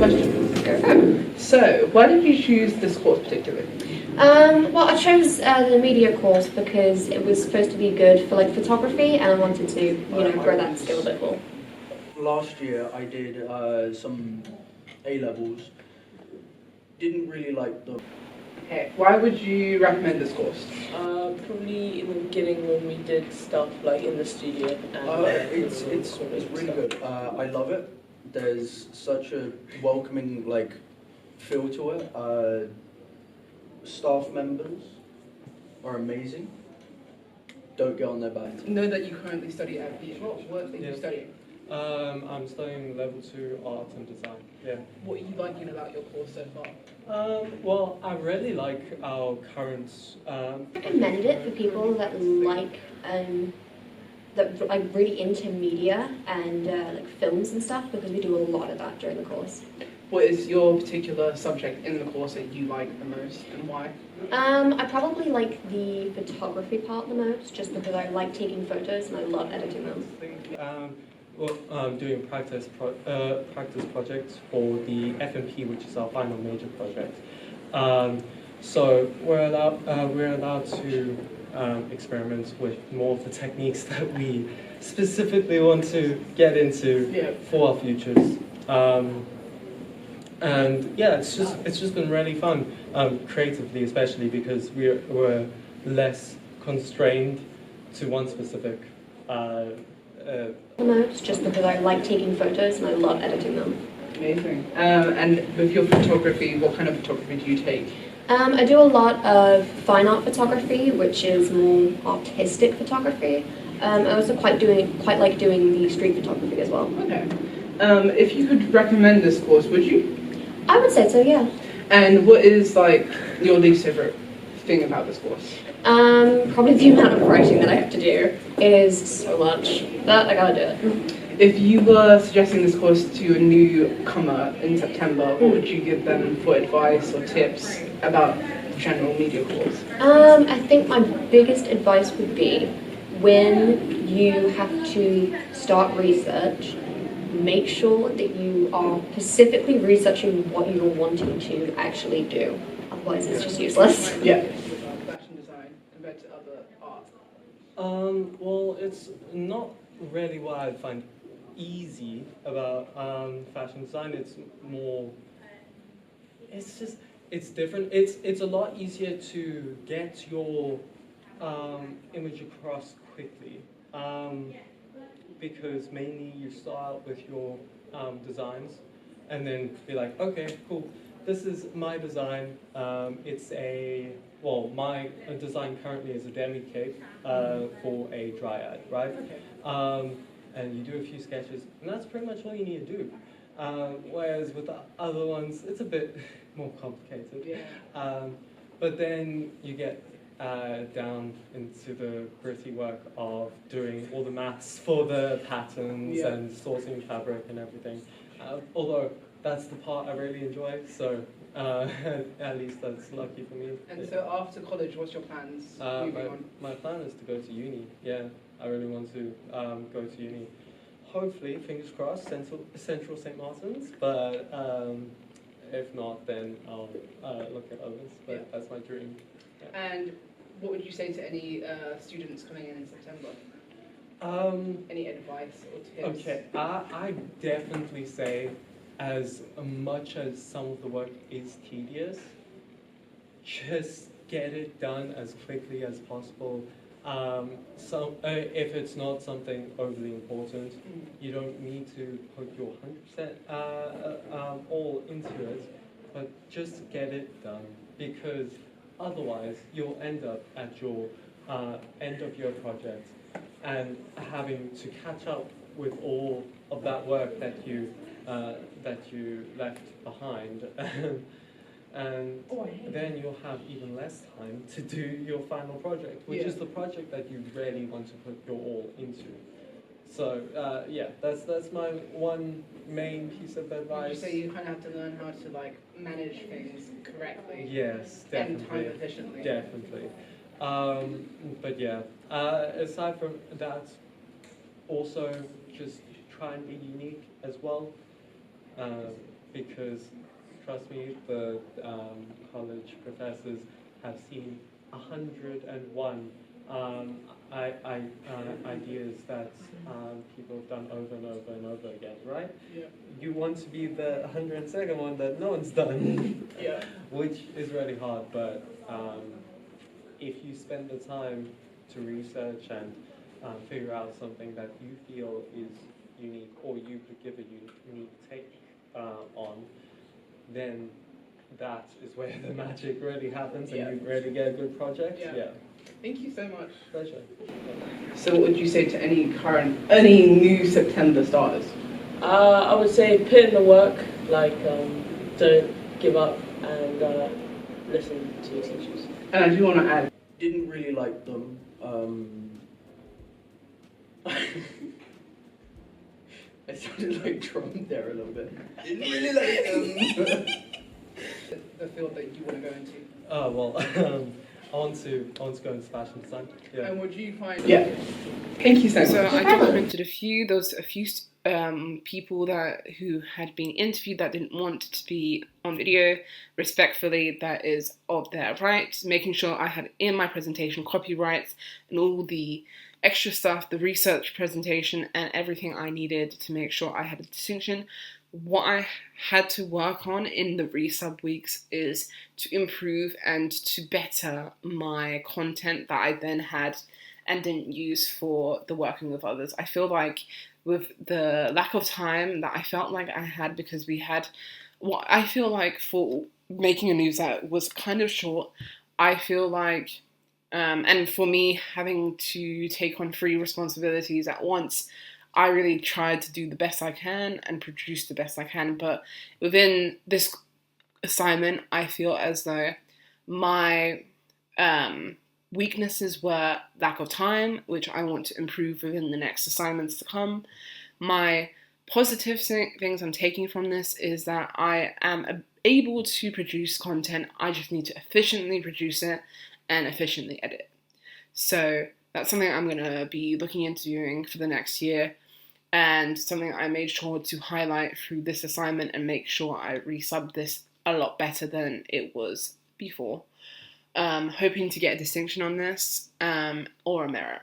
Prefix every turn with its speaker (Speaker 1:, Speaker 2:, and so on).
Speaker 1: questions.
Speaker 2: Go.
Speaker 1: So, why did you choose this course particularly?
Speaker 2: Well, I chose the media course because it was supposed to be good for like photography, and I wanted to, grow that skill a bit more.
Speaker 3: Last year I did some A-levels. Didn't really like the...
Speaker 1: Okay, why would you recommend this course?
Speaker 4: Probably in the beginning when we did stuff like in the studio. And,
Speaker 3: it's really good. I love it. There's such a welcoming feel to it. Staff members are amazing. Don't get on their back.
Speaker 1: Know that you currently study at the what are you studying?
Speaker 5: I'm studying level 2 art and design. Yeah.
Speaker 1: What are you liking about your course so far?
Speaker 5: Well, I really like our current.
Speaker 2: I recommend it for people that really into media and like films and stuff, because we do a lot of that during the course.
Speaker 1: What is your particular subject in the course that you like the most, and why?
Speaker 2: I probably like the photography part the most, just because I like taking photos and I love editing them.
Speaker 5: I'm doing practice projects for the FMP, which is our final major project. So we're allowed to experiment with more of the techniques that we specifically want to get into for our futures. And yeah, it's just been really fun, creatively especially, because we're less constrained to one specific.
Speaker 2: The most, just because I like taking photos and I love editing them.
Speaker 1: Amazing. And with your photography, what kind of photography do you take?
Speaker 2: I do a lot of fine art photography, which is more artistic photography. I also quite like doing the street photography as well.
Speaker 1: Okay. If you could recommend this course, would you?
Speaker 2: I would say so, yeah.
Speaker 1: And what is your least favorite thing about this course?
Speaker 2: Probably the amount of writing that I have to do is so much, but I gotta do it.
Speaker 1: If you were suggesting this course to a newcomer in September, what would you give them for advice or tips about the general media course?
Speaker 2: I think my biggest advice would be, when you have to start research, make sure that you are specifically researching what you're wanting to actually do. Otherwise, it's just useless.
Speaker 1: Yeah. Fashion design compared to other art.
Speaker 5: Well, it's not really what I find easy about fashion design. It's more. It's different. It's a lot easier to get your image across quickly. Because mainly you start out with your designs and then be like, okay, cool, this is my design. My design currently is a demi cape for a dryad, right?
Speaker 1: Okay.
Speaker 5: And you do a few sketches, and that's pretty much all you need to do. Whereas with the other ones, it's a bit more complicated.
Speaker 1: Yeah.
Speaker 5: But then you get down into the gritty work of doing all the maths for the patterns and sourcing fabric and everything. Although that's the part I really enjoy, so at least that's lucky for me.
Speaker 1: And so after college, what's your plans moving on?
Speaker 5: My plan is to go to uni. Yeah, I really want to go to uni. Hopefully, fingers crossed, Central St. Martin's, but if not, then I'll look at others, but that's my dream. Yeah.
Speaker 1: And what would you say to any students coming in September? Any advice or tips?
Speaker 5: Okay, I definitely say, as much as some of the work is tedious, just get it done as quickly as possible. If it's not something overly important, you don't need to put your 100% all into it, but just get it done, because otherwise you'll end up at your end of your project and having to catch up with all of that work that you left behind. And then you'll have even less time to do your final project, which is the project that you really want to put your all into. So that's my one main piece of advice.
Speaker 1: Would you say you kind of have to learn how to manage things correctly?
Speaker 5: Yes, definitely.
Speaker 1: And time efficiently.
Speaker 5: Definitely. But yeah, aside from that, also just try and be unique as well. because trust me, the college professors have seen 101 ideas that people have done over and over and over again, right?
Speaker 1: Yeah.
Speaker 5: You want to be the 102nd one that no one's done,
Speaker 1: Yeah.
Speaker 5: which is really hard, but if you spend the time to research and figure out something that you feel is unique or you could give a unique take on, then that is where the magic really happens and you really get a good project.
Speaker 1: Yeah. Thank you so much.
Speaker 5: Pleasure.
Speaker 1: So what would you say to any new September starters?
Speaker 4: I would say put in the work, like don't give up and listen to your teachers.
Speaker 1: And I do want to add,
Speaker 3: Didn't really like them. I sounded like Trump there a little bit. Didn't really like them.
Speaker 1: the field that you want to go into.
Speaker 5: Oh, well, I want to go into fashion design. Yeah.
Speaker 1: And would you find... Yeah. Thank you so much.
Speaker 6: So I documented a few people who had been interviewed that didn't want to be on video. Respectfully, that is of their right. Making sure I had in my presentation copyrights and all the extra stuff, the research presentation and everything I needed to make sure I had a distinction. What I had to work on in the resub weeks is to improve and to better my content that I then had and didn't use for the working with others. I feel like with the lack of time that I felt like I had, because we had what I feel like for making a newsletter was kind of short. I feel like, and for me having to take on 3 responsibilities at once, I really tried to do the best I can and produce the best I can. But within this assignment, I feel as though my weaknesses were lack of time, which I want to improve within the next assignments to come. My positive things I'm taking from this is that I am able to produce content. I just need to efficiently produce it and efficiently edit. So that's something I'm going to be looking into doing for the next year, and something I made sure to highlight through this assignment and make sure I resub this a lot better than it was before. Hoping to get a distinction on this or a merit.